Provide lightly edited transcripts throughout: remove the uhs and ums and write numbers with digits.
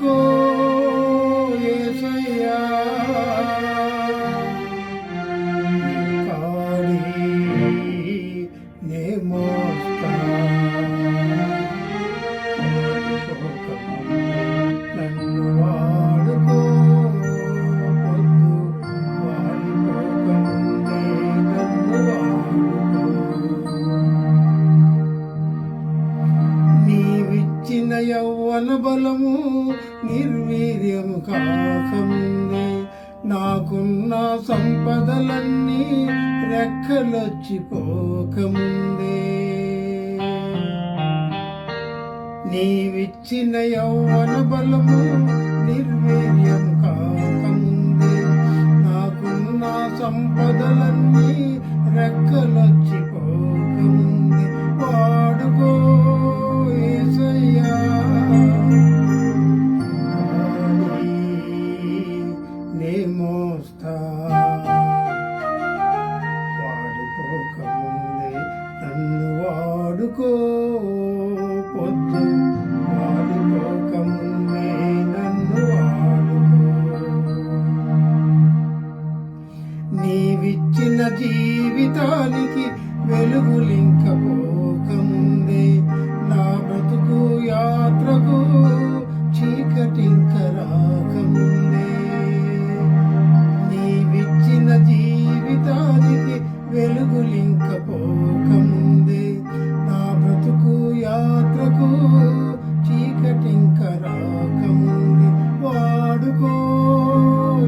వాడుకో యేసయ్యా, నీ కాడి నే మోస్తా, నన్ను వాడుకో, పొద్దు వాడిపోకముందే నన్ను వాడుకో. నీవిచ్చిన యవ్వన బలము నిర్వీర్యము కాకముందే, నాకున్న సంపదలన్నీ రెక్కలొచ్చిపోకముందే, నీవిచ్చిన యవ్వన బలము నిర్వీర్యము కాకముందే, నాకున్న సంపదలన్నీ రెక్కలొచ్చిపోకముందే, వాడుకో యేసయ్యా, నే మోస్తా, వాడిపోకముందే నన్ను వాడుకో, పొద్దు వాడిపోకముందే నన్ను వాడుకో. నీవిచ్చిన జీవితానికి వెలుగులింకపోకముందే, నా బ్రతుకు యాత్రకు చీకటింక రాకముందే, నీవిచ్చిన జీవితానికి వెలుగులింకపోకముందే, నా బ్రతుకు యాత్రకు చీకటింక రాకముందే, వాడుకో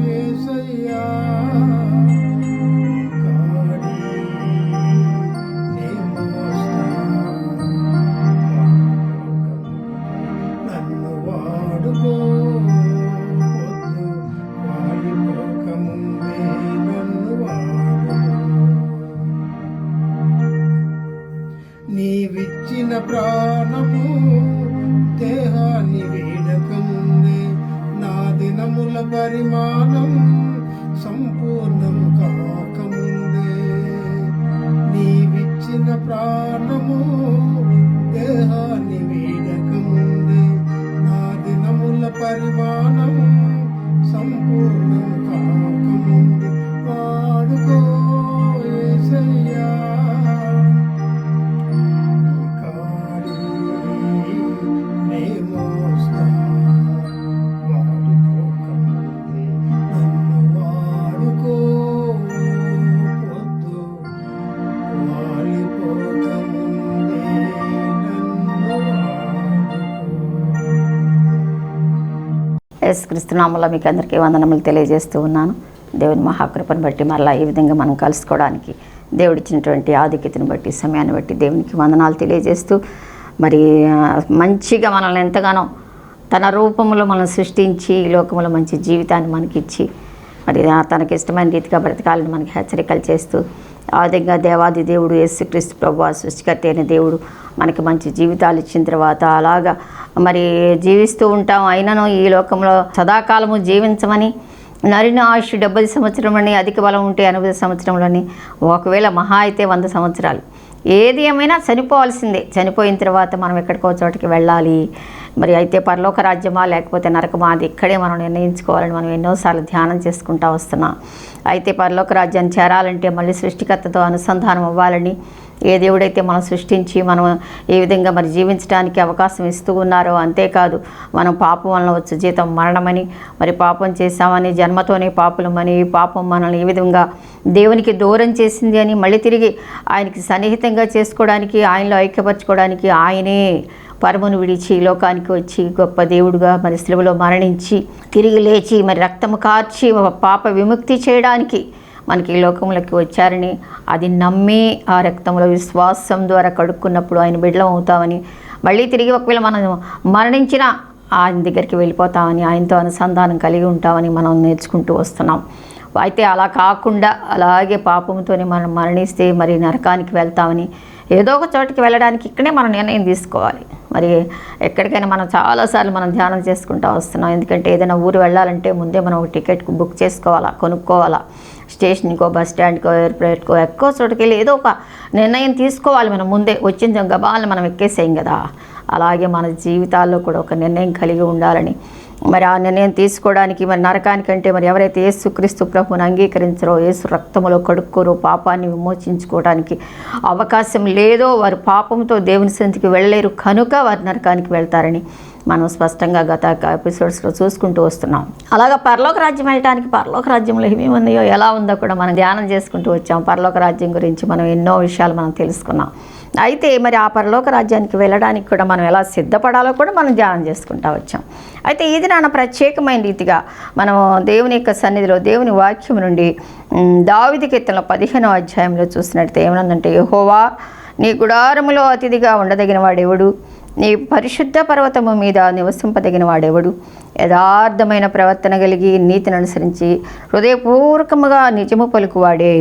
యేసయ్యా, నీవిచ్చిన ప్రాణము దేహాన్ని వీడకముందే, నా దినముల పరిమాణం సంపూర్ణం కాకముందే, నీవిచ్చిన ప్రాణము దేహాన్ని వీడకముందే, నా దినముల పరిమాణం సంపూర్ణం కాకముందే, వాడుకో యేసయ్యా, యేసుక్రీస్తు నామములో మీకు అందరికీ వందనములు తెలియజేస్తూ ఉన్నాను. దేవుని మహాకృపను బట్టి మరలా ఈ విధంగా మనం కలుసుకోవడానికి దేవుడిచ్చినటువంటి ఆధిక్యతను బట్టి సమయాన్ని బట్టి దేవునికి వందనాలు తెలియజేస్తూ, మరి మంచిగా మనల్ని ఎంతగానో తన రూపంలో మనం సృష్టించి ఈ లోకంలో మంచి జీవితాన్ని మనకిచ్చి, మరి తనకి ఇష్టమైన రీతిగా బ్రతకాలని మనకి హెచ్చరికలు చేస్తూ, ఆ విధంగా దేవాది దేవుడు యేసుక్రీస్తు ప్రభువు సృష్టికర్త అయిన దేవుడు మనకి మంచి జీవితాలు ఇచ్చిన తర్వాత అలాగా మరి జీవిస్తూ ఉంటాం. అయినను ఈ లోకంలో సదాకాలము జీవించమని, నరిన ఆయుష్ 70 సంవత్సరంలోని, అధిక బలం ఉంటే 80 సంవత్సరంలోని, ఒకవేళ మహా అయితే 100 సంవత్సరాలు. ఏది ఏమైనా చనిపోవాల్సిందే. చనిపోయిన తర్వాత మనం ఎక్కడికో చోటికి వెళ్ళాలి. మరి అయితే పరలోక రాజ్యమా లేకపోతే నరకమా, అది ఇక్కడే మనం నిర్ణయించుకోవాలని మనం ఎన్నోసార్లు ధ్యానం చేసుకుంటూ వస్తున్నాం. అయితే పరలోక రాజ్యాన్ని చేరాలంటే మళ్ళీ సృష్టికర్తతో అనుసంధానం అవ్వాలని, ఏ దేవుడైతే మనం సృష్టించి మనం ఏ విధంగా మరి జీవించడానికి అవకాశం ఇస్తూ ఉన్నారో, అంతేకాదు మనం పాపం వలన వచ్చే జీతం మరణమని, మరి పాపం చేశామని, జన్మతోనే పాపులమని, పాపం మనల్ని ఏ విధంగా దేవునికి దూరం చేసింది అని, మళ్ళీ తిరిగి ఆయనకి సన్నిహితంగా చేసుకోవడానికి, ఆయనలో ఐక్యపరచుకోవడానికి ఆయనే పరమును విడిచి లోకానికి వచ్చి గొప్ప దేవుడుగా మరి శిలువలో మరణించి తిరిగి లేచి మరి రక్తము కార్చి పాప విముక్తి చేయడానికి మనకి ఈ లోకంలోకి వచ్చారని, అది నమ్మి ఆ రక్తంలో విశ్వాసం ద్వారా కడుక్కున్నప్పుడు ఆయన బిడ్డలం అవుతామని, మళ్ళీ తిరిగి ఒకవేళ మనం మరణించినా ఆయన దగ్గరికి వెళ్ళిపోతామని, ఆయనతో అనుసంధానం కలిగి ఉంటామని మనం నేర్చుకుంటూ వస్తున్నాం. అయితే అలా కాకుండా అలాగే పాపంతోనే మనం మరణిస్తే మరి నరకానికి వెళ్తామని, ఏదో ఒక చోటికి వెళ్ళడానికి ఇక్కడే మనం నిర్ణయం తీసుకోవాలి. మరి ఎక్కడికైనా మనం చాలాసార్లు మనం ధ్యానం చేసుకుంటూ వస్తున్నాం. ఎందుకంటే ఏదైనా ఊరు వెళ్ళాలంటే ముందే మనం ఒక టికెట్ బుక్ చేసుకోవాలా, కొనుక్కోవాలా. స్టేషన్కో, బస్ స్టాండ్కో, ఎయిర్పోర్ట్కో ఎక్కువ చోటుకి వెళ్ళి ఏదో ఒక నిర్ణయం తీసుకోవాలి. మనం ముందే వచ్చిన గబాలను మనం ఎక్కేసేయం కదా. అలాగే మన జీవితాల్లో కూడా ఒక నిర్ణయం కలిగి ఉండాలని, మరి ఆ నిర్ణయం తీసుకోవడానికి మరి నరకానికంటే మరి ఎవరైతే యేసుక్రీస్తు ప్రభువుని అంగీకరించరో, యేసు రక్తములో కడుక్కోరో, పాపాన్ని విమోచించుకోవడానికి అవకాశం లేదో వారు పాపంతో దేవుని సన్నిధికి వెళ్ళలేరు కనుక వారు నరకానికి వెళ్తారని మనం స్పష్టంగా గత ఎపిసోడ్స్లో చూసుకుంటూ వస్తున్నాం. అలాగా పరలోక రాజ్యం వెళ్ళటానికి పరలోక రాజ్యంలో ఏమేమి ఉన్నాయో ఎలా ఉందో కూడా మనం ధ్యానం చేసుకుంటూ వచ్చాం. పరలోక రాజ్యం గురించి మనం ఎన్నో విషయాలు మనం తెలుసుకున్నాం. అయితే మరి ఆ పరలోక రాజ్యానికి వెళ్ళడానికి కూడా మనం ఎలా సిద్ధపడాలో కూడా మనం ధ్యానం చేసుకుంటూ వచ్చాం. అయితే ఇది నాన్న ప్రత్యేకమైన రీతిగా మనం దేవుని యొక్క సన్నిధిలో దేవుని వాక్యం నుండి దావీదు కీర్తనల 15వ అధ్యాయంలో చూసినట్లయితే ఏమనందంటే, యెహోవా నీ గుడారములో అతిథిగా ఉండదగిన వాడెవడు, నీ పరిశుద్ధ పర్వతము మీద నివసింపదగిన వాడెవడు, యథార్థమైన ప్రవర్తన కలిగి నీతిని అనుసరించి హృదయపూర్వకముగా నిజము పలుకువాడే,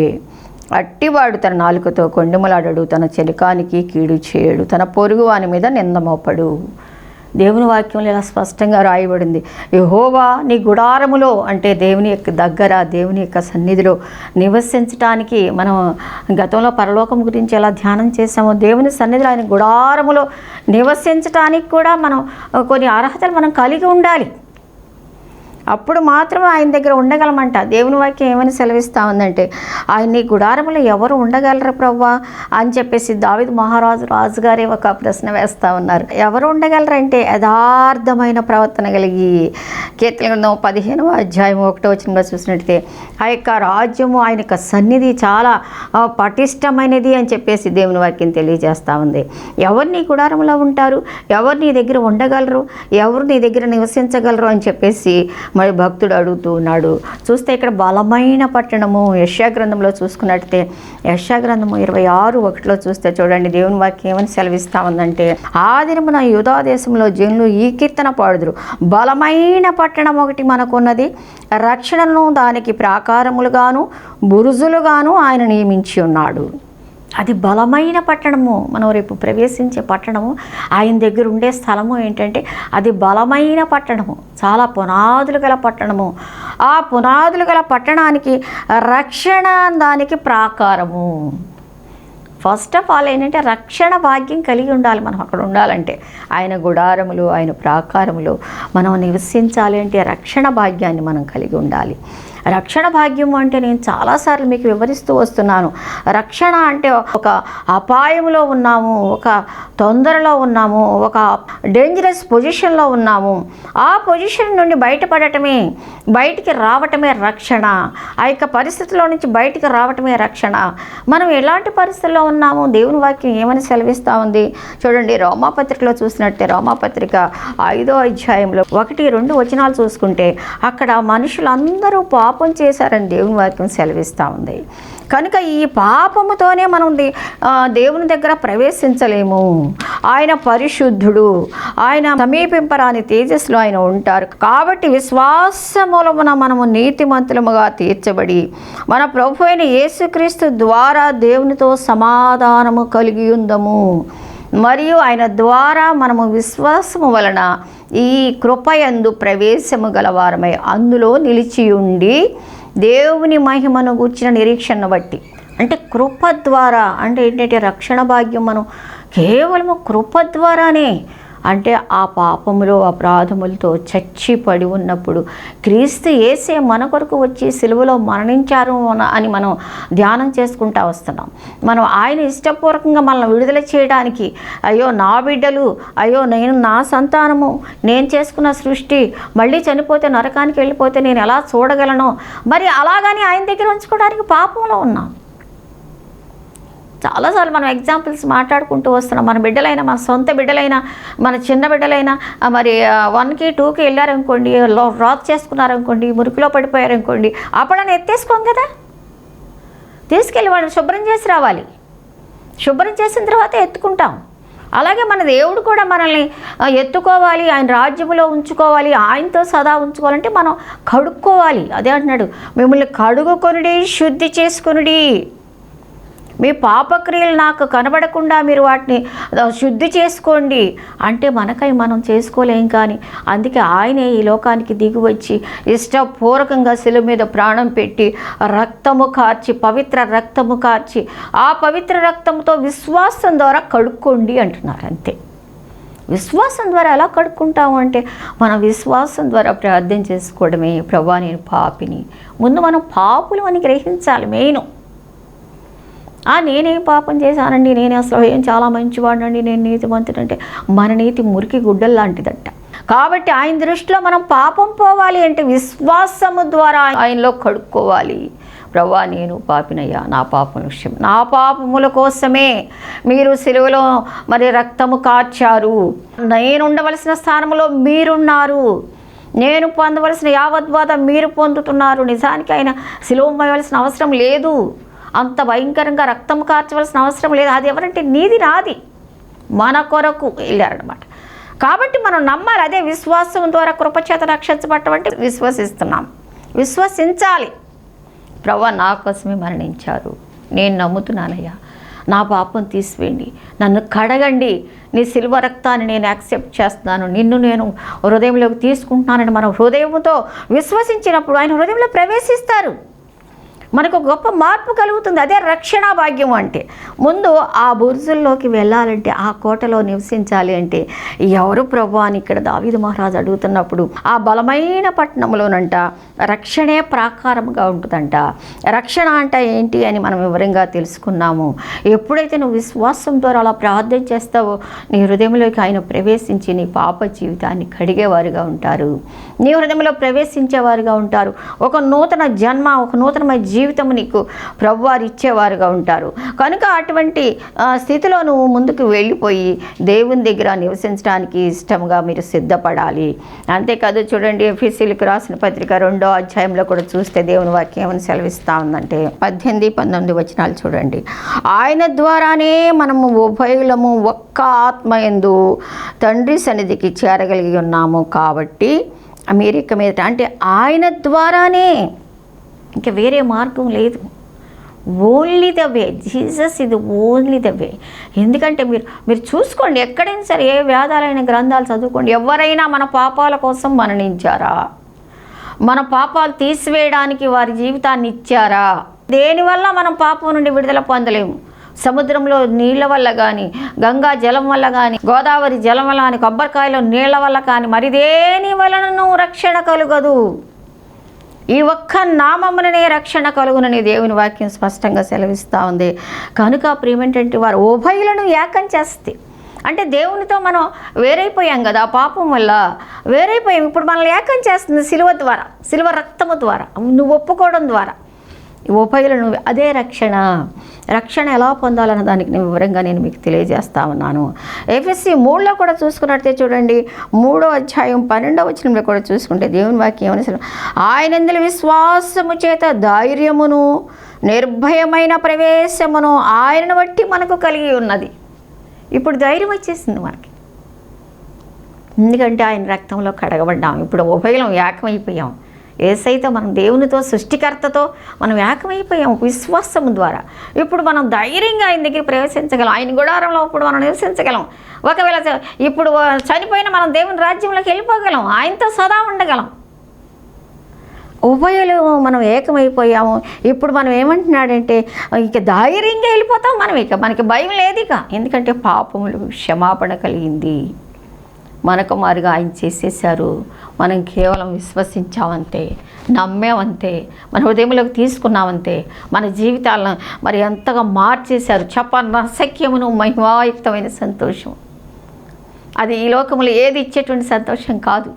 అట్టివాడు తన నాలుకతో కొండెములాడడు, తన చెలికానికి కీడు చేయడు, తన పొరుగు వాని మీద నిందమోపడు. దేవుని వాక్యంలో ఇలా స్పష్టంగా రాయబడింది. యెహోవా నీ గుడారములో అంటే దేవుని యొక్క దగ్గర, దేవుని యొక్క సన్నిధిలో నివసించటానికి మనం గతంలో పరలోకం గురించి ఎలా ధ్యానం చేసామో, దేవుని సన్నిధిలో ఆయన గుడారములో నివసించటానికి కూడా మనం కొన్ని అర్హతలు మనం కలిగి ఉండాలి. అప్పుడు మాత్రం ఆయన దగ్గర ఉండగలమంట. దేవుని వాక్యం ఏమని సెలవిస్తూ ఉందంటే, ఆయన గుడారములో ఎవరు ఉండగలరు ప్రవ్వా అని చెప్పేసి దావీదు రాజుగారే ఒక ప్రశ్న వేస్తూ ఉన్నారు. ఎవరు ఉండగలరంటే యథార్థమైన ప్రవర్తన కలిగి. కీర్తన గ్రంథం 15వ అధ్యాయం 1వ వచనంలో చూసినట్లయితే ఆ యొక్క రాజ్యము, ఆయన యొక్క సన్నిధి చాలా పటిష్టమైనది అని చెప్పేసి దేవుని వాక్యం తెలియజేస్తూ ఉంది. ఎవరు నీ గుడారంలో ఉంటారు, ఎవరు నీ దగ్గర ఉండగలరు, ఎవరు నీ దగ్గర నివసించగలరు అని చెప్పేసి మరి భక్తుడు అడుగుతూ ఉన్నాడు. చూస్తే ఇక్కడ బలమైన పట్టణము. యెషయా గ్రంథంలో చూసుకున్నట్లయితే యెషయా గ్రంథము 26:1 చూస్తే చూడండి దేవుని వాక్యం ఏమని సెలవిస్తూ ఉందంటే, ఆ దినమున యూదా దేశంలో జనులు ఈ కీర్తన పాడుదురు, బలమైన పట్టణం ఒకటి మనకున్నది, రక్షణను దానికి ప్రాకారములుగాను బురుజులుగాను ఆయన నియమించి ఉన్నాడు. అది బలమైన పట్టణము. మనం రేపు ప్రవేశించే పట్టణము, ఆయన దగ్గర ఉండే స్థలము ఏంటంటే అది బలమైన పట్టణము, చాలా పునాదులు గల పట్టణము. ఆ పునాదులు గల పట్టణానికి రక్షణ, దానికి ప్రాకారము. ఫస్ట్ ఆఫ్ ఆల్ ఏంటంటే రక్షణ భాగ్యం కలిగి ఉండాలి. మనం అక్కడ ఉండాలంటే ఆయన గుడారములు, ఆయన ప్రాకారములు మనం నివసించాలి అంటే రక్షణ భాగ్యాన్ని మనం కలిగి ఉండాలి. రక్షణ భాగ్యం అంటే నేను చాలాసార్లు మీకు వివరిస్తూ వస్తున్నాను. రక్షణ అంటే ఒక అపాయంలో ఉన్నాము, ఒక తొందరలో ఉన్నాము, ఒక డేంజరస్ పొజిషన్లో ఉన్నాము. ఆ పొజిషన్ నుండి బయటపడటమే, బయటికి రావటమే రక్షణ. ఆ యొక్క పరిస్థితిలో నుంచి బయటికి రావటమే రక్షణ. మనం ఎలాంటి పరిస్థితుల్లో ఉన్నాము, దేవుని వాక్యం ఏమని సెలవిస్తూ ఉంది చూడండి. రోమాపత్రికలో చూసినట్టే రోమాపత్రిక 5వ అధ్యాయంలో 1-2 వచనాలు చూసుకుంటే అక్కడ మనుషులందరూ పాపం చేశారని దేవుని వాక్యం సెలవిస్తూ ఉంది. కనుక ఈ పాపముతోనే మనం దేవుని దగ్గర ప్రవేశించలేము. ఆయన పరిశుద్ధుడు, ఆయన సమీపింపరాని తేజస్సులో ఆయన ఉంటారు. కాబట్టి విశ్వాసమూలమున మనము నీతిమంతులముగా తీర్చబడి మన ప్రభు అయిన యేసుక్రీస్తు ద్వారా దేవునితో సమాధానము కలిగి ఉందము. మరియు ఆయన ద్వారా మనము విశ్వాసము వలన ఈ కృపయందు ప్రవేశము గలవారమై అందులో నిలిచి ఉండి దేవుని మహిమను గూర్చిన నిరీక్షను బట్టి. అంటే కృప ద్వారా అంటే ఏంటంటే రక్షణ భాగ్యం మనం కేవలము కృప ద్వారానే. అంటే ఆ పాపములో అపరాధములతో చచ్చి పడి ఉన్నప్పుడు క్రీస్తు యేసే మన కొరకు వచ్చి సిలువలో మరణించారు అని మనం ధ్యానం చేసుకుంటూ వస్తున్నాం. మనం ఆయన ఇష్టపూర్వకంగా మనల్ని విడుదల చేయడానికి, అయ్యో నా బిడ్డలు, అయ్యో నేను నా సంతానము, నేను చేసుకున్న సృష్టి మళ్ళీ చనిపోతే నరకానికి వెళ్ళిపోతే నేను ఎలా చూడగలను, మరి అలాగని ఆయన దగ్గర ఉంచుకోవడానికి పాపంలో ఉన్నాం. చాలాసార్లు మనం ఎగ్జాంపుల్స్ మాట్లాడుకుంటూ వస్తున్నాం. మన బిడ్డలైనా, మన సొంత బిడ్డలైనా, మన చిన్న బిడ్డలైనా మరి 1కి 2కి వెళ్ళారనుకోండి, రాక్ చేసుకున్నారనుకోండి, మురికిలో పడిపోయారనుకోండి, అప్పుడని ఎత్తేసుకోం కదా, తీసుకెళ్ళి వాళ్ళని శుభ్రం చేసి రావాలి. శుభ్రం చేసిన తర్వాత ఎత్తుకుంటాం. అలాగే మన దేవుడు కూడా మనల్ని ఎత్తుకోవాలి, ఆయన రాజ్యములో ఉంచుకోవాలి, ఆయనతో సదా ఉంచుకోవాలంటే మనం కడుక్కోవాలి. అదే అంటున్నాడు, మిమ్మల్ని కడుగుకొనుడి, శుద్ధి చేసుకొనుడి. మీ పాపక్రియలు నాకు కనబడకుండా మీరు వాటిని శుద్ధి చేసుకోండి అంటే మనకై మనం చేసుకోలేం. కానీ అందుకే ఆయనే ఈ లోకానికి దిగి వచ్చి ఇష్టపూర్వకంగా శిలువ మీద ప్రాణం పెట్టి రక్తము కార్చి, పవిత్ర రక్తము కార్చి, ఆ పవిత్ర రక్తంతో విశ్వాసం ద్వారా కడుక్కోండి అంటున్నారు. అంతే, విశ్వాసం ద్వారా ఎలా కడుక్కుంటాము అంటే మన విశ్వాసం ద్వారా ప్రార్థన చేసుకోవడమే. ప్రభా నేను పాపిని, ముందు మనం పాపులు అని గ్రహించాలి. మెయిన్ నేనేం పాపం చేశానండి, నేను అసలు ఏం చాలా మంచివాడినండి, నేను నీతిమంతుడంటే మన నీతి మురికి గుడ్డలు లాంటిదంట. కాబట్టి ఆయన దృష్టిలో మనం పాపం పోవాలి అంటే విశ్వాసము ద్వారా ఆయనలో కడుక్కోవాలి. ప్రభా నేను పాపినయ్యా, నా పాపం విషయం, నా పాపముల కోసమే మీరు సిలువలో మరి రక్తము కార్చారు. నేను ఉండవలసిన స్థానంలో మీరున్నారు. నేను పొందవలసిన యావద్బాధ మీరు పొందుతున్నారు. నిజానికి ఆయన సిలువ మోయవలసిన అవసరం లేదు, అంత భయంకరంగా రక్తం కార్చవలసిన అవసరం లేదు. అది ఎవరంటే నీది నాది మన కొరకు వెళ్ళారనమాట. కాబట్టి మనం నమ్మాలి. అదే విశ్వాసం ద్వారా కృపచేత రక్షించబడటం అంటే విశ్వసిస్తున్నాం, విశ్వసించాలి. ప్రభువా నా కోసమే మరణించారు, నేను నమ్ముతున్నానయ్యా, నా పాపం తీసివేయండి, నన్ను కడగండి, నీ సిల్వ రక్తాన్ని నేను యాక్సెప్ట్ చేస్తున్నాను, నిన్ను నేను హృదయంలోకి తీసుకుంటున్నానని మనం హృదయంతో విశ్వసించినప్పుడు ఆయన హృదయంలో ప్రవేశిస్తారు. మనకు గొప్ప మార్పు కలుగుతుంది. అదే రక్షణ భాగ్యం అంటే. ముందు ఆ బురుజుల్లోకి వెళ్ళాలంటే, ఆ కోటలో నివసించాలి అంటే ఎవరు ప్రభు అని ఇక్కడ దావీదు మహారాజు అడుగుతున్నప్పుడు, ఆ బలమైన పట్టణంలోనంట రక్షణే ప్రాకారముగా ఉంటుందంట. రక్షణ అంటే ఏంటి అని మనం వివరంగా తెలుసుకున్నాము. ఎప్పుడైతే నువ్వు విశ్వాసం ద్వారా అలా ప్రార్థన చేస్తావో నీ హృదయంలోకి ఆయన ప్రవేశించి నీ పాప జీవితాన్ని కడిగేవారుగా ఉంటారు, నీ హృదయంలో ప్రవేశించేవారుగా ఉంటారు. ఒక నూతన జన్మ, ఒక నూతనమైన జీవితం నీకు ప్రభువారు ఇచ్చేవారుగా ఉంటారు. కనుక అటువంటి స్థితిలో నువ్వు ముందుకు వెళ్ళిపోయి దేవుని దగ్గర నివసించడానికి ఇష్టంగా మీరు సిద్ధపడాలి. అంతేకాదు చూడండి, ఎఫెసీయులకు రాసిన పత్రిక 2వ అధ్యాయంలో కూడా చూస్తే దేవుని వాక్యం ఏమని సెలవిస్తూ ఉందంటే 18, 19 వచనాలు చూడండి. ఆయన ద్వారానే మనము ఉభయులము ఒక్క ఆత్మయందు తండ్రి సన్నిధికి చేరగలిగి ఉన్నాము. కాబట్టి అమెరికా మీద అంటే ఆయన ద్వారానే, ఇంకా వేరే మార్గం లేదు. ఓన్లీ ద వే, జీసస్ ఇది ఓన్లీ ద వే. ఎందుకంటే మీరు చూసుకోండి, ఎక్కడైనా సరే ఏ వేదాలైన గ్రంథాలు చదువుకోండి, ఎవరైనా మన పాపాల కోసం మరణించారా? మన పాపాలు తీసివేయడానికి వారి జీవితాన్ని ఇచ్చారా? దేనివల్ల మనం పాపం నుండి విడుదల పొందలేము. సముద్రంలో నీళ్ళ వల్ల కానీ, గంగా జలం వల్ల కానీ, గోదావరి జలం వల్ల కానీ, కొబ్బరికాయలో నీళ్ల వల్ల కానీ, మరి దేని వలనను రక్షణ కలుగదు. ఈ ఒక్క నామముననే రక్షణ కలుగునని దేవుని వాక్యం స్పష్టంగా సెలవిస్తూ ఉంది. కనుక ప్రియమేంటంటే వారు ఉభయులను ఏకం చేస్తే, అంటే దేవునితో మనం వేరైపోయాం కదా, పాపం వల్ల వేరైపోయాం. ఇప్పుడు మనల్ని ఏకం చేస్తుంది సిలువ ద్వారా, సిలువ రక్తము ద్వారా, నువ్వు ఒప్పుకోవడం ద్వారా ఉభయులను. అదే రక్షణ. రక్షణ ఎలా పొందాలన్న దానికి నేను వివరంగా మీకు తెలియజేస్తా ఉన్నాను. ఎఫెసీ 3లో కూడా చూసుకున్నట్టే చూడండి, 3వ అధ్యాయం 12వ వచనంలో కూడా చూసుకుంటే దేవుని వాక్యం ఏమని, ఆయనందుల విశ్వాసము చేత ధైర్యమును నిర్భయమైన ప్రవేశమును ఆయనను బట్టి మనకు కలిగి ఉన్నది. ఇప్పుడు ధైర్యం వచ్చేసింది మనకి, ఎందుకంటే ఆయన రక్తంలో కడగబడ్డాం. ఇప్పుడు ఉభయలం ఏకమైపోయాం. యేసయ్యతో మనం దేవునితో, సృష్టికర్తతో మనం ఏకమైపోయాం విశ్వాసం ద్వారా. ఇప్పుడు మనం ధైర్యంగా ఆయన దగ్గర ప్రవేశించగలం, ఆయన గుడారంలో ఇప్పుడు మనం నివసించగలం. ఒకవేళ ఇప్పుడు చనిపోయిన మనం దేవుని రాజ్యంలోకి వెళ్ళిపోగలం, ఆయనతో సదా ఉండగలం. ఉభయలు మనం ఏకమైపోయాము. ఇప్పుడు మనం ఏమంటున్నాడంటే ఇక ధైర్యంగా వెళ్ళిపోతాం మనం, ఇక మనకి భయం లేదు ఇక. ఎందుకంటే పాపములు క్షమాపణ కలిగింది, మనకు మారుగా ఆయన చేసేసారు. మనం కేవలం విశ్వసించామంతే, నమ్మేమంతే, మన హృదయంలోకి తీసుకున్నామంతే, మన జీవితాలను మరి ఎంతగా మార్చేశారు. చెప్పనసఖ్యమును మహిమాయుక్తమైన సంతోషం. అది ఈ లోకంలో ఏది ఇచ్చేటువంటి సంతోషం కాదు,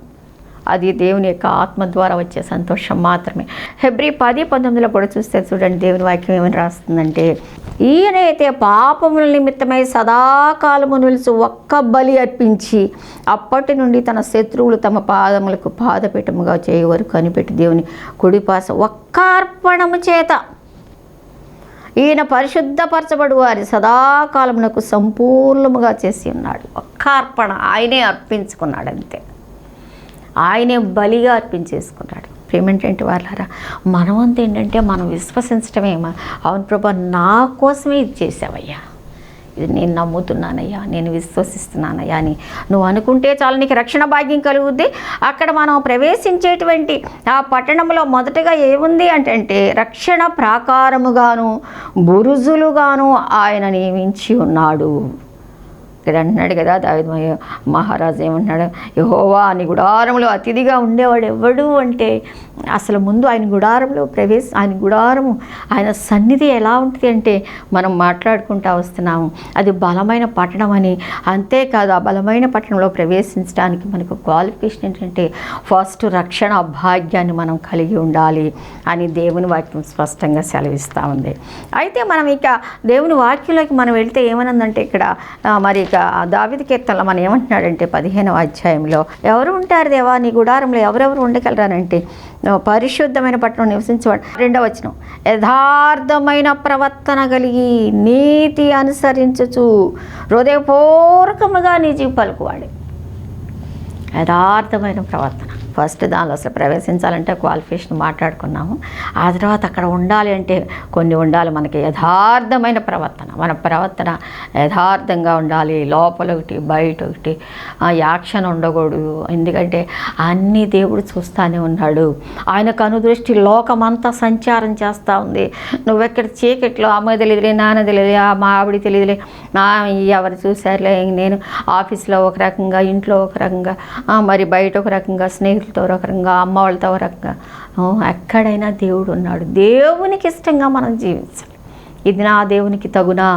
అది దేవుని యొక్క ఆత్మ ద్వారా వచ్చే సంతోషం మాత్రమే. హెబ్రీ 10:19లో కూడా చూస్తే చూడండి, దేవుని వాక్యం ఏమని రాస్తుందంటే, ఈయనైతే పాపముల నిమిత్తమై సదాకాలము నిలుచు ఒక్క బలి అర్పించి అప్పటి నుండి తన శత్రువులు తమ పాదములకు పాదపీఠముగా చేయవరకు కనిపెట్టి దేవుని కుడిపాస ఒక్క అర్పణము చేత ఈయన పరిశుద్ధపరచబడు వారి సదాకాలమునకు సంపూర్ణముగా చేసి ఉన్నాడు. ఒక్క అర్పణ ఆయనే అర్పించుకున్నాడు, అంతే. ఆయనే బలిగా అర్పించేసుకున్నాడు. ప్రేమేంటంటే వాళ్ళారా, మనమంతా ఏంటంటే మనం విశ్వసించడమే. అవును ప్రభా, నా కోసమే ఇది చేసావయ్యా, ఇది నేను నమ్ముతున్నానయ్యా, నేను విశ్వసిస్తున్నానయ్యా అని నువ్వు అనుకుంటే చాలు, నీకు రక్షణ భాగ్యం కలుగుద్ది. అక్కడ మనం ప్రవేశించేటువంటి ఆ పట్టణంలో మొదటగా ఏముంది అంటే రక్షణ ప్రాకారముగాను బురుజులుగాను ఆయన నియమించి ఉన్నాడు. ఇక్కడ అంటున్నాడు కదా దావీదు మహారాజు ఏమంటున్నాడు, యెహోవా నీ గుడారంలో అతిథిగా ఉండేవాడు ఎవడు అంటే అసలు ముందు ఆయన గుడారంలో ఆయన గుడారము ఆయన సన్నిధి ఎలా ఉంటుంది అంటే మనం మాట్లాడుకుంటూ వస్తున్నాము, అది బలమైన పట్టణం అని. అంతేకాదు ఆ బలమైన పట్టణంలో ప్రవేశించడానికి మనకు క్వాలిఫికేషన్ ఏంటంటే ఫస్ట్ రక్షణ భాగ్యాన్ని మనం కలిగి ఉండాలి అని దేవుని వాక్యం స్పష్టంగా సెలవిస్తూ ఉంది. అయితే మనం ఇక దేవుని వాక్యంలోకి మనం వెళ్తే ఏమనుందంటే ఇక్కడ మరి ఇక దావీదు కీర్తనలో మనం ఏమంటున్నాడంటే 15వ అధ్యాయంలో, ఎవరు ఉంటారు దేవా నీ గుడారంలో ఎవరెవరు ఉండగలరానంటే పరిశుద్ధమైన పట్టణం నివసించేవాడు. 2వ వచనం, యథార్థమైన ప్రవర్తన కలిగి నీతి అనుసరించుచు హృదయపూర్వకముగా నీ జీవి పలుకువాడు. యథార్థమైన ప్రవర్తన ఫస్ట్ దానిలో అసలు ప్రవేశించాలంటే క్వాలిఫికేషన్ మాట్లాడుకున్నాము. ఆ తర్వాత అక్కడ ఉండాలి అంటే కొన్ని ఉండాలి. మనకి యథార్థమైన ప్రవర్తన, మన ప్రవర్తన యథార్థంగా ఉండాలి. లోపల ఒకటి బయట ఒకటి యాక్షన్ ఉండకూడదు. ఎందుకంటే అన్నీ దేవుడు చూస్తూనే ఉన్నాడు. ఆయన కనుదృష్టి లోకమంతా సంచారం చేస్తూ ఉంది. నువ్వెక్కడ చీకట్లో అమ్మ తెలియదులే, నాన్న తెలియదులే, మా ఆవిడ తెలియదులే, ఎవరు చూసారులే, నేను ఆఫీస్లో ఒక రకంగా, ఇంట్లో ఒక రకంగా, మరి బయట ఒక రకంగా, స్నేహితులతో ఒక రకంగా, అమ్మ వాళ్ళతో ఒక రకంగా, ఎక్కడైనా దేవుడు ఉన్నాడు. దేవునికి ఇష్టంగా మనం జీవించాలి. ఇది నా దేవునికి తగునా,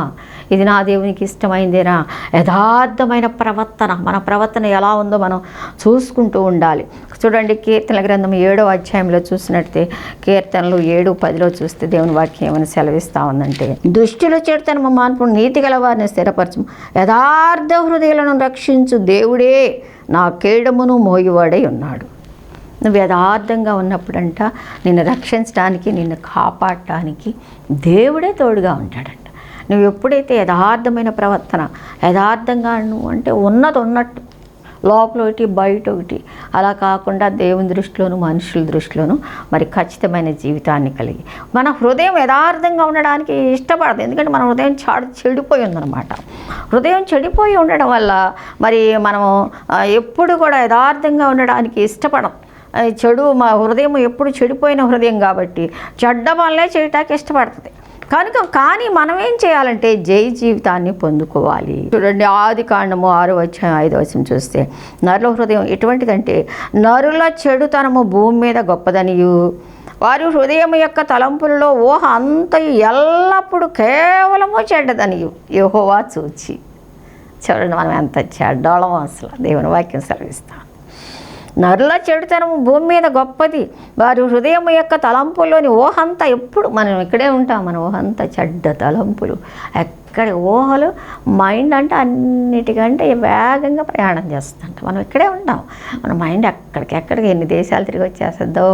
ఇది నా దేవునికి ఇష్టమైందేనా, యథార్థమైన ప్రవర్తన. మన ప్రవర్తన ఎలా ఉందో మనం చూసుకుంటూ ఉండాలి. చూడండి కీర్తనల గ్రంథం 7వ అధ్యాయంలో చూసినట్టే కీర్తనలు 7:10 చూస్తే దేవుని వాక్యం ఏమని సెలవిస్తూ ఉందంటే, దుష్టులు చెడుతనము మాన్పు నీతి గల వారిని స్థిరపరచు, యథార్థ హృదయాలను రక్షించు దేవుడే నా కేడమును మోయువాడై ఉన్నాడు. నువ్వు యథార్థంగా ఉన్నప్పుడంట నిన్ను రక్షించడానికి, నిన్ను కాపాడటానికి దేవుడే తోడుగా ఉంటాడంట. నువ్వు ఎప్పుడైతే యథార్థమైన ప్రవర్తన, యథార్థంగా నువ్వు అంటే ఉన్నది ఉన్నట్టు, లోపల ఒకటి బయట ఒకటి, అలా కాకుండా దేవుని దృష్టిలోను మనుషుల దృష్టిలోను మరి ఖచ్చితమైన జీవితాన్ని కలిగి మన హృదయం యథార్థంగా ఉండడానికి ఇష్టపడదు. ఎందుకంటే మన హృదయం చెడిపోయి ఉందన్నమాట. హృదయం చెడిపోయి ఉండడం వల్ల మరి మనము ఎప్పుడు కూడా యథార్థంగా ఉండడానికి ఇష్టపడం. మా హృదయం ఎప్పుడు చెడిపోయిన హృదయం కాబట్టి చెడ్డ వల్లే చేయటానికి ఇష్టపడుతుంది. కానీ మనం ఏం చేయాలంటే జై జీవితాన్ని పొందుకోవాలి. చూడండి ఆదికాండము 6వ అధ్యాయం 5వ వచనం చూస్తే, నరుల హృదయం ఎటువంటిదంటే నరుల చెడుతనము భూమి మీద గొప్పదనియు వారి హృదయం యొక్క తలంపులలో ఊహ అంతయు ఎల్లప్పుడూ కేవలము చెడ్డదనియు యెహోవా చూచి. చూడండి మనం ఎంత చెడ్డోళమో అసలు దేవుని వాక్యం సెలవిస్తాం. నరుల చెడుతనము భూమి మీద గొప్పది, వారి హృదయం యొక్క తలంపుల్లోని ఊహంతా, ఎప్పుడు మనం ఇక్కడే ఉంటాం, మన ఊహంతా చెడ్డ తలంపులు. ఎక్కడ ఊహలు, మైండ్ అంటే అన్నిటికంటే వేగంగా ప్రయాణం చేస్తుంట. మనం ఇక్కడే ఉంటాం, మన మైండ్ ఎక్కడికి ఎన్ని దేశాలు తిరిగి వచ్చేస్తుందో,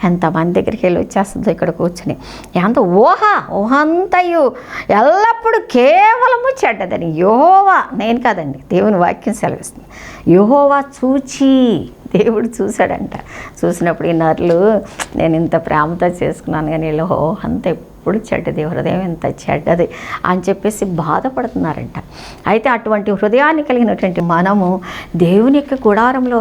ఎంతమంది దగ్గరికి వెళ్ళి వచ్చేస్తుందో ఇక్కడ కూర్చొని. ఎంత ఊహంతయు ఎల్లప్పుడూ కేవలము చెడ్డదని యెహోవా, నేను కాదండి దేవుని వాక్యం సెలవిస్తుంది, యెహోవా చూచి. దేవుడు చూశాడంట. చూసినప్పుడు ఈ నరులు నేను ఇంత ప్రేమతో చేసుకున్నాను కానీ వీళ్ళు అంత ఎప్పుడు చెడ్డది, హృదయం ఎంత చెడ్డది అని చెప్పేసి బాధపడుతున్నారంట. అయితే అటువంటి హృదయాన్ని కలిగినటువంటి మనము దేవుని యొక్క గుడారంలో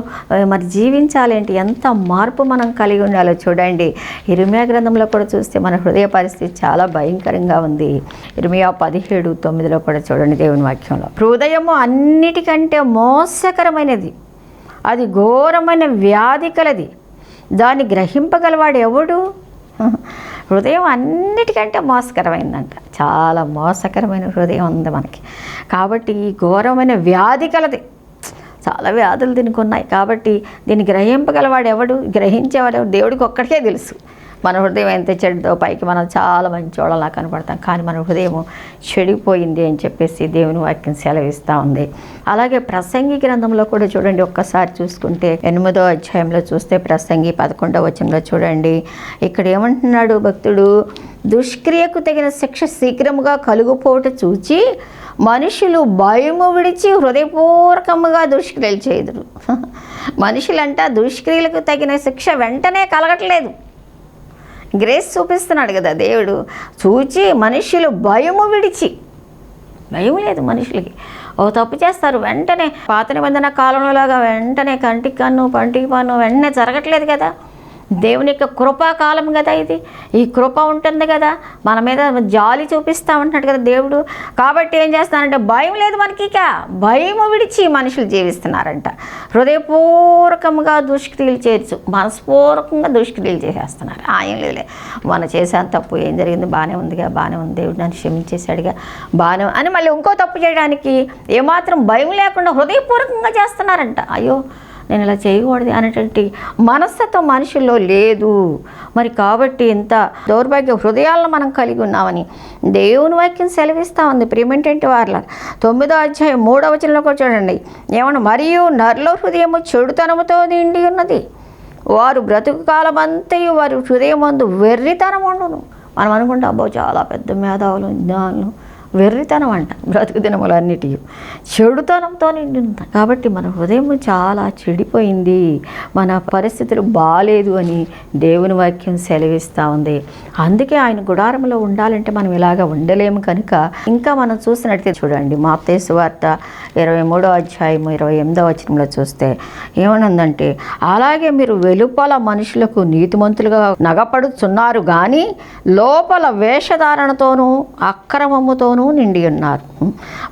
మరి జీవించాలి అంటే ఎంత మార్పు మనం కలిగి ఉండాలో చూడండి. ఇర్మియా గ్రంథంలో కూడా చూస్తే మన హృదయ పరిస్థితి చాలా భయంకరంగా ఉంది. ఇర్మియా 17:9 కూడా చూడండి దేవుని వాక్యంలో, హృదయము అన్నిటికంటే మోసకరమైనది, అది ఘోరమైన వ్యాధి కలది, దాన్ని గ్రహింపగలవాడు ఎవడు. హృదయం అన్నిటికంటే మోసకరమైందంట. చాలా మోసకరమైన హృదయం ఉంది మనకి. కాబట్టి ఈ ఘోరమైన వ్యాధి కలది, చాలా వ్యాధులు దీనికి ఉన్నాయి. కాబట్టి దీన్ని గ్రహింపగలవాడు ఎవడు, గ్రహించేవాడు ఎవడు, దేవుడికి ఒక్కడికే తెలుసు. మన హృదయం ఎంత చెడుదో పైకి మనం చాలా మంచోళ్ళలా కనపడతాం, కానీ మన హృదయం చెడిపోయింది అని చెప్పేసి దేవుని వాక్యం సెలవిస్తూ ఉంది. అలాగే ప్రసంగి గ్రంథంలో కూడా చూడండి, ఒక్కసారి చూసుకుంటే 8వ అధ్యాయంలో చూస్తే ప్రసంగి 11వ వచనంలో చూడండి, ఇక్కడ ఏమంటున్నాడు భక్తుడు, దుష్క్రియకు తగిన శిక్ష శీఘ్రముగా కలుగుపోట చూచి మనుషులు భయము విడిచి హృదయపూర్వకముగా దుష్క్రియలు చేయుదురు. మనుషులంట దుష్క్రియలకు తగిన శిక్ష వెంటనే కలగట్లేదు. గ్రేస్ చూపిస్తున్నాడు కదా దేవుడు. చూచి మనుషులు భయము విడిచి, భయం లేదు మనుషులకి. ఓ తప్పు చేస్తారు వెంటనే, పాత నిబంధన కాలంలోలాగా వెంటనే కంటికి కన్ను పంటికి పన్ను వెంటనే జరగట్లేదు కదా. దేవుని యొక్క కృపాకాలం కదా ఇది. ఈ కృప ఉంటుంది కదా, మన మీద జాలి చూపిస్తూ ఉంటున్నాడు కదా దేవుడు. కాబట్టి ఏం చేస్తానంటే భయం లేదు మనకి. ఇక భయం విడిచి మనుషులు జీవిస్తున్నారంట. హృదయపూర్వకంగా దుష్క్రియలు చేర్చు, మనస్పూర్వకంగా దుష్క్రియలు చేసేస్తున్నారు. ఏం లేదులే, మనం చేసాను తప్పు, ఏం జరిగింది, బాగానే ఉందిగా, బాగానే ఉంది, దేవుడు నన్ను క్షమించేశాడుగా, బాగానే అని మళ్ళీ ఇంకో తప్పు చేయడానికి ఏమాత్రం భయం లేకుండా హృదయపూర్వకంగా చేస్తున్నారంట. అయ్యో నేను ఇలా చేయకూడదు అనేటువంటి మనస్తత్వం మనుషుల్లో లేదు. మరి కాబట్టి ఇంత దౌర్భాగ్య హృదయాలను మనం కలిగి ఉన్నామని దేవుని వాక్యం సెలవిస్తూ ఉంది. ప్రియమైనటువంటి వారిలా 9వ అధ్యాయం 3వ వచనంలో చూడండి ఏమన్నా, మరియు నరుల హృదయము చెడుతనముతో నిండి ఉన్నది, వారు బ్రతుకు కాలమంతయు వారి హృదయమందు వెర్రితనం ఉండును. మనం అనుకుంటే అబ్బో చాలా పెద్ద మేధావులు, జ్ఞానులు, వెర్రితనం అంట బ్రతుకు దినములన్నిటి చెడుతనంతో నిండి ఉంది. కాబట్టి మన హృదయం చాలా చెడిపోయింది, మన పరిస్థితులు బాగాలేదు అని దేవుని వాక్యం సెలవిస్తూ ఉంది. అందుకే ఆయన గుడారంలో ఉండాలంటే మనం ఇలాగ ఉండలేము. కనుక ఇంకా మనం చూసినట్లయితే చూడండి, మత్తయి సువార్త 23వ అధ్యాయం 28వ వచనంలో చూస్తే ఏమనుందంటే, అలాగే మీరు వెలుపల మనుషులకు నీతిమంతులుగా నగపడుచున్నారు కానీ లోపల వేషధారణతోనూ అక్రమముతోనూ నిండి ఉన్నారు.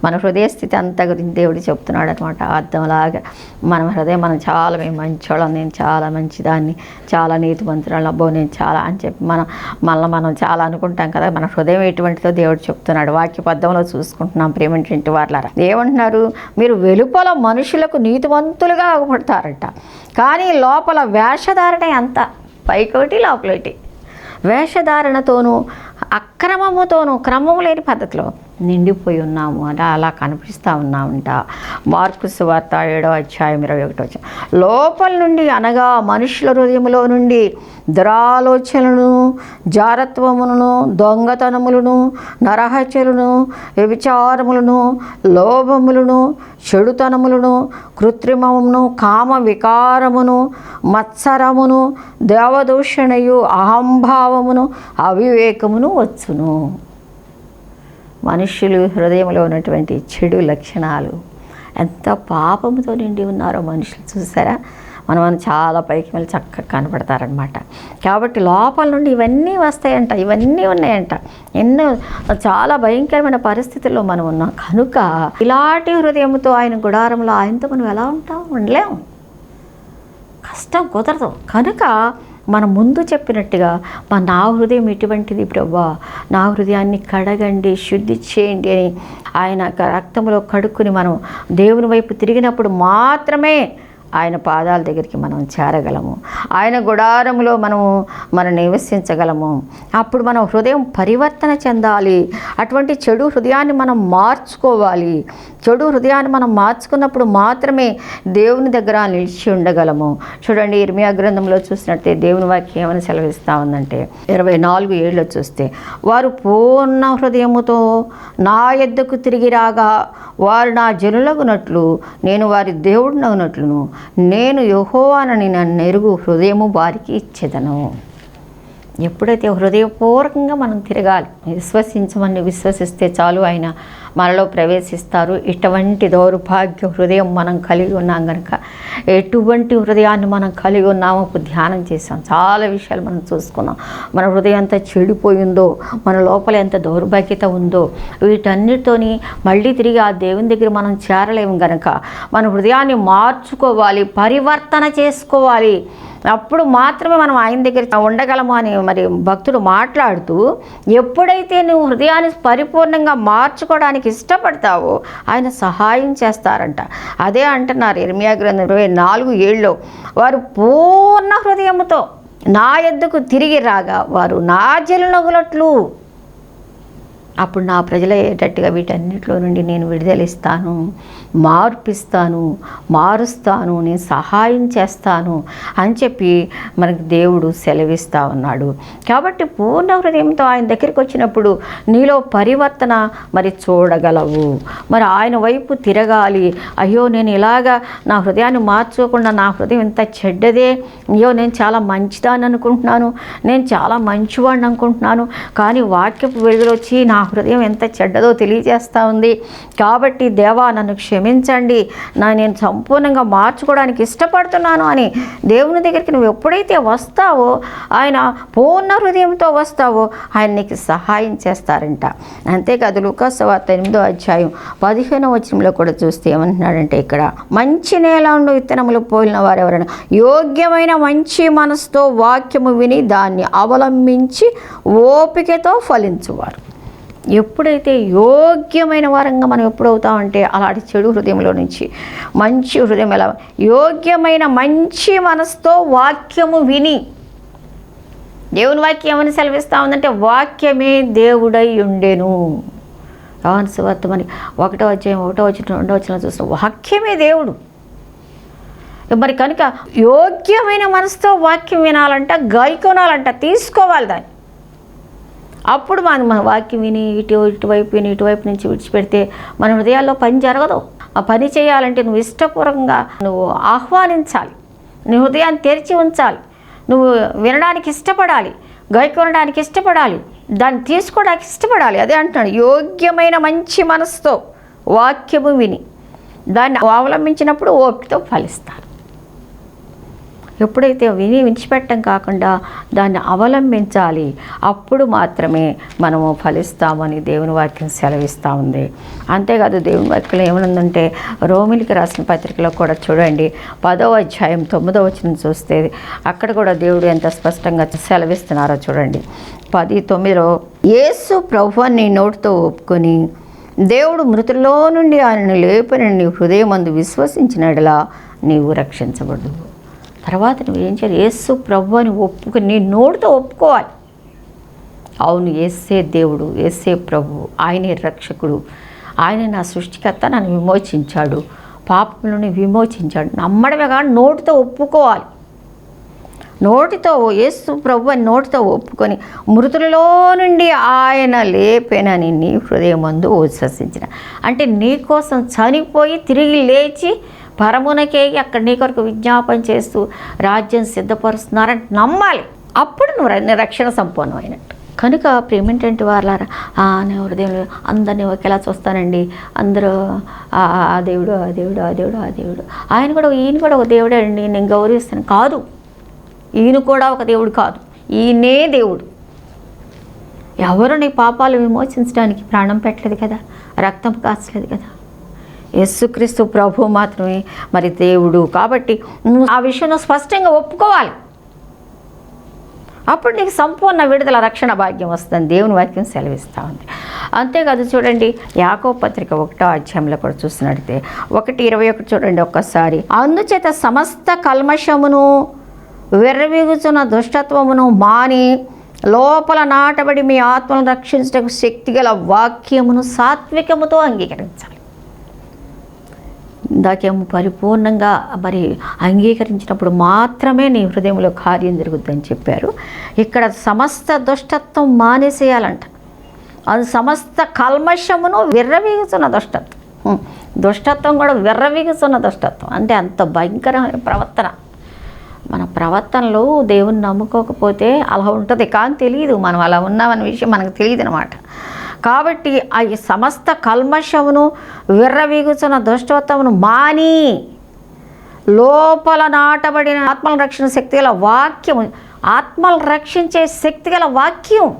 మన హృదయ స్థితి అంతా గురించి దేవుడు చెప్తున్నాడు అనమాట. అర్థంలాగా మన హృదయం, మనం చాలా మేము మంచోళ్ళం, నేను చాలా మంచిదాన్ని, చాలా నీతిమంతురాలు, అబ్బో నేను చాలా అని చెప్పి మనం చాలా అనుకుంటాం కదా. మన హృదయం ఎటువంటిదో దేవుడు చెప్తున్నాడు. వాక్యబద్ధంలో చూసుకుంటున్నాం. ప్రేమేంటి వార్లారా ఏమంటున్నారు, మీరు వెలుపల మనుషులకు నీతివంతులుగా అగుపడతారట కానీ లోపల వేషధారణ అంత పైకోటి లోపలటి, వేషధారణతోనూ అక్రమముతోనూ క్రమం లేని పద్ధతిలో నిండిపోయి ఉన్నాము అని అలా కనిపిస్తూ ఉన్నామంట. మార్కు సువార్త 7వ అధ్యాయం 21వ వచనం, లోపల నుండి అనగా మనుషుల హృదయములో నుండి దురాలోచనలను, జారత్వములను, దొంగతనములను, నరహత్యలను, వ్యభిచారములను, లోభములను, చెడుతనములను, కృత్రిమమును, కామ వికారమును, మత్సరమును, దేవదూషణయు, అహంభావమును, అవివేకమును వచ్చును. మనుష్యులు హృదయంలో ఉన్నటువంటి చెడు లక్షణాలు ఎంత పాపముతో నిండి ఉన్నారో మనుషులు చూసారా. మనం చాలా పైకి వెళ్ళి చక్కగా కనపడతారనమాట. కాబట్టి లోపల నుండి ఇవన్నీ వస్తాయంట, ఇవన్నీ ఉన్నాయంట. ఎన్నో చాలా భయంకరమైన పరిస్థితుల్లో మనం ఉన్నాం. కనుక ఇలాంటి హృదయంతో ఆయన గుడారంలో ఆయనతో మనం ఎలా ఉంటాం? ఉండలేము, కష్టం, కుదరదు. కనుక మనం ముందు చెప్పినట్టుగా నా హృదయం ఎటువంటిది ప్రభువా, నా హృదయాన్ని కడగండి, శుద్ధి చేయండి అని ఆయన రక్తంలో కడుక్కుని మనం దేవుని వైపు తిరిగినప్పుడు మాత్రమే ఆయన పాదాల దగ్గరికి మనం చేరగలము. ఆయన గుడారంలో మనం నివసించగలము. అప్పుడు మనం హృదయం పరివర్తన చెందాలి. అటువంటి చెడు హృదయాన్ని మనం మార్చుకోవాలి. చెడు హృదయాన్ని మనం మార్చుకున్నప్పుడు మాత్రమే దేవుని దగ్గర నిలిచి ఉండగలము. చూడండి, ఇర్మియా గ్రంథంలో చూసినట్టే దేవుని వాక్యం ఏమని సెలవిస్తూ ఉందంటే 24:7 చూస్తే, వారు పూర్ణ హృదయముతో నా యొద్దకు తిరిగి రాగా వారు నా జనులగునట్లు నేను వారి దేవుడినగునట్లును నేను యెహోవానని నన్ను ఎరుగు హృదయము వారికి ఇచ్చేదను. ఎప్పుడైతే హృదయపూర్వకంగా మనం తిరగాలి, విశ్వసించమని విశ్వసిస్తే చాలు ఆయన మనలో ప్రవేశిస్తారు. ఇటువంటి దౌర్భాగ్య హృదయం మనం కలిగి ఉన్నాం కనుక ఎటువంటి హృదయాన్ని మనం కలిగి ఉన్నామో ఇప్పుడు ధ్యానం చేసాం. చాలా విషయాలు మనం చూసుకున్నాం. మన హృదయం ఎంత చెడిపోయిందో, మన లోపల ఎంత దౌర్భాగ్యత ఉందో, వీటన్నిటితోని మళ్ళీ తిరిగి ఆ దేవుని దగ్గర మనం చేరలేము కనుక మన హృదయాన్ని మార్చుకోవాలి, పరివర్తన చేసుకోవాలి. అప్పుడు మాత్రమే మనం ఆయన దగ్గర ఉండగలము అని మరి భక్తుడు మాట్లాడుతూ, ఎప్పుడైతే నువ్వు హృదయాన్ని పరిపూర్ణంగా మార్చుకోవడానికి ఇష్టపడతావో ఆయన సహాయం చేస్తారంట. అదే అంటున్నారు ఇర్మియా గ్రంథం 24:7 వారు పూర్ణ హృదయముతో నా యొద్దకు తిరిగి రాగా వారు నా జనులగునట్లు, అప్పుడు నా ప్రజలు అయ్యేటట్టుగా వీటన్నిటిలో నుండి నేను విడుదలిస్తాను, మార్పిస్తాను, మారుస్తాను, నేను సహాయం చేస్తాను అని చెప్పి మనకు దేవుడు సెలవిస్తూ ఉన్నాడు. కాబట్టి పూర్ణ హృదయంతో ఆయన దగ్గరికి వచ్చినప్పుడు నీలో పరివర్తన మరి చూడగలవు. మరి ఆయన వైపు తిరగాలి. అయ్యో నేను ఇలాగా నా హృదయాన్ని మార్చుకోకుండా నా హృదయం ఇంత చెడ్డదే, అయ్యో నేను చాలా మంచిదాన్ని అనుకుంటున్నాను, నేను చాలా మంచివాడిని అనుకుంటున్నాను, కానీ వాక్యపు వెలుగులు వచ్చి నా హృదయం ఎంత చెడ్డదో తెలియజేస్తూ ఉంది. కాబట్టి దేవా నన్ను క్షమించండి, నేను సంపూర్ణంగా మార్చుకోవడానికి ఇష్టపడుతున్నాను అని దేవుని దగ్గరికి నువ్వు ఎప్పుడైతే వస్తావో, ఆయన పూర్ణ హృదయంతో వస్తావో ఆయన నీకు సహాయం చేస్తారంట. అంతేకాదు లూకాసు వార్త 8వ అధ్యాయం 15వ వచనంలో కూడా చూస్తే ఏమంటున్నాడంటే, ఇక్కడ మంచి నేల ఉండు విత్తనములు పోలిన వారు ఎవరైనా యోగ్యమైన మంచి మనసుతో వాక్యము విని దాన్ని అవలంబించి ఓపికతో ఫలించువారు. ఎప్పుడైతే యోగ్యమైన వారంగా మనం ఎప్పుడవుతామంటే అలాంటి చెడు హృదయంలో నుంచి మంచి హృదయం ఎలా, యోగ్యమైన మంచి మనసుతో వాక్యము విని, దేవుని వాక్యం ఏమని సెలవిస్తూ ఉందంటే వాక్యమే దేవుడై ఉండెను. యోహాను సువార్త మరి 1వ అధ్యాయం 1వ వచనం 2వ వచనం చూస్తాం, వాక్యమే దేవుడు. మరి కనుక యోగ్యమైన మనసుతో వాక్యం వినాలంట, గైకొనాలంట, తీసుకోవాలి దాన్ని. అప్పుడు మన వాక్యం విని ఇటువైపు నుంచి విడిచిపెడితే మన హృదయాల్లో పని జరగదు. ఆ పని చేయాలంటే నువ్వు ఇష్టపూర్వకంగా నువ్వు ఆహ్వానించాలి, నీ హృదయాన్ని తెరిచి ఉంచాలి, నువ్వు వినడానికి ఇష్టపడాలి, గైకొనడానికి ఇష్టపడాలి, దాన్ని తీసుకోవడానికి ఇష్టపడాలి. అదే అంటున్నాడు, యోగ్యమైన మంచి మనసుతో వాక్యము విని దాన్ని అవలంబించినప్పుడు ఓపికతో ఫలిస్తారు. ఎప్పుడైతే విడిచిపెట్టడం కాకుండా దాన్ని అవలంబించాలి, అప్పుడు మాత్రమే మనము ఫలిస్తామని దేవుని వాక్యం సెలవిస్తూ ఉంది. అంతేకాదు దేవుని వాక్యంలో ఏమనుందంటే, రోమిలికి రాసిన పత్రికలో కూడా చూడండి 10వ అధ్యాయం 9వ వచనం చూస్తే అక్కడ కూడా దేవుడు ఎంత స్పష్టంగా సెలవిస్తున్నారో చూడండి. 10:9లో యేసు ప్రభువుని నీ నోటితో ఒప్పుకొని దేవుడు మృతుల్లో నుండి ఆయనను లేపని నీ హృదయమందు విశ్వసించినట్లా నీవు రక్షించబడు. తర్వాత నువ్వేం చేయాలి, యేసు ప్రభు అని ఒప్పుకొని నీ నోటితో ఒప్పుకోవాలి. అవును, యేసే దేవుడు, యేసే ప్రభు, ఆయనే రక్షకుడు, ఆయన నా సృష్టికర్త, నన్ను విమోచించాడు, పాపములను విమోచించాడు, నమ్మడమే కానీ నోటితో ఒప్పుకోవాలి. నోటితో యేసు ప్రభు అని నోటితో ఒప్పుకొని మృతులలో నుండి ఆయన లేపెనని నీ హృదయమందు విశ్వసించిన, అంటే నీ కోసం చనిపోయి తిరిగి లేచి పరమునకేగి అక్కడ నీ కొరకు విజ్ఞాపన చేస్తూ రాజ్యం సిద్ధపరుస్తున్నారని నమ్మాలి. అప్పుడు నువ్వు రక్షణ సంపూర్ణమైనట్టు. కనుక ప్రేమేంటంటే వాళ్ళారా, నేను హృదయంలో అందరినీ ఒకేలా చూస్తానండి, అందరూ ఆ దేవుడు ఆ దేవుడు ఆ దేవుడు ఆ దేవుడు, ఈయన కూడా ఒక దేవుడే అండి, నేను గౌరవిస్తాను. కాదు, ఈయన కూడా ఒక దేవుడు కాదు, ఈయనే దేవుడు. ఎవరు నీ పాపాలు విమోచించడానికి ప్రాణం పెట్టలేదు కదా, రక్తం కాచలేదు కదా, యేసుక్రీస్తు ప్రభు మాత్రమే మరి దేవుడు. కాబట్టి నువ్వు ఆ విషయంలో స్పష్టంగా ఒప్పుకోవాలి. అప్పుడు నీకు సంపూర్ణ విడుదల, రక్షణ భాగ్యం వస్తుంది, దేవుని వాక్యం సెలవిస్తూ ఉంది. అంతేకాదు చూడండి, యాకోబు పత్రిక 1వ అధ్యాయంలో కూడా చూసినట్లయితే 1:21 చూడండి ఒక్కసారి. అందుచేత సమస్త కల్మషమును విర్రవీగుచున్న దుష్టత్వమును మాని లోపల నాటబడి మీ ఆత్మను రక్షించడానికి శక్తిగల వాక్యమును సాత్వికముతో అంగీకరించాలి. ఇందాకేమో పరిపూర్ణంగా మరి అంగీకరించినప్పుడు మాత్రమే నీ హృదయంలో కార్యం జరుగుతుందని చెప్పారు. ఇక్కడ సమస్త దుష్టత్వం మానేసేయాలంట. అది సమస్త కల్మషమును విర్రవీగుతున్న దుష్టత్వం. దుష్టత్వం కూడా విర్రవీగుతున్న దుష్టత్వం అంటే అంత భయంకరమైన ప్రవర్తన. మన ప్రవర్తనలో దేవుని నమ్ముకోకపోతే అలా ఉంటుంది, కానీ తెలియదు మనం అలా ఉన్నామన్న విషయం మనకు తెలియదు అనమాట. కాబట్టి ఆ సమస్త కల్మషమును విర్రవీగుతున్న దుష్టత్వమును మాని లోపల నాటబడిన ఆత్మలను రక్షణ శక్తి గల వాక్యము, ఆత్మలను రక్షించే శక్తి గల వాక్యం,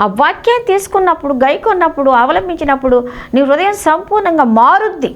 ఆ వాక్యాన్ని తీసుకున్నప్పుడు, గైకొన్నప్పుడు, అవలంబించినప్పుడు నీ హృదయం సంపూర్ణంగా మారుద్ది.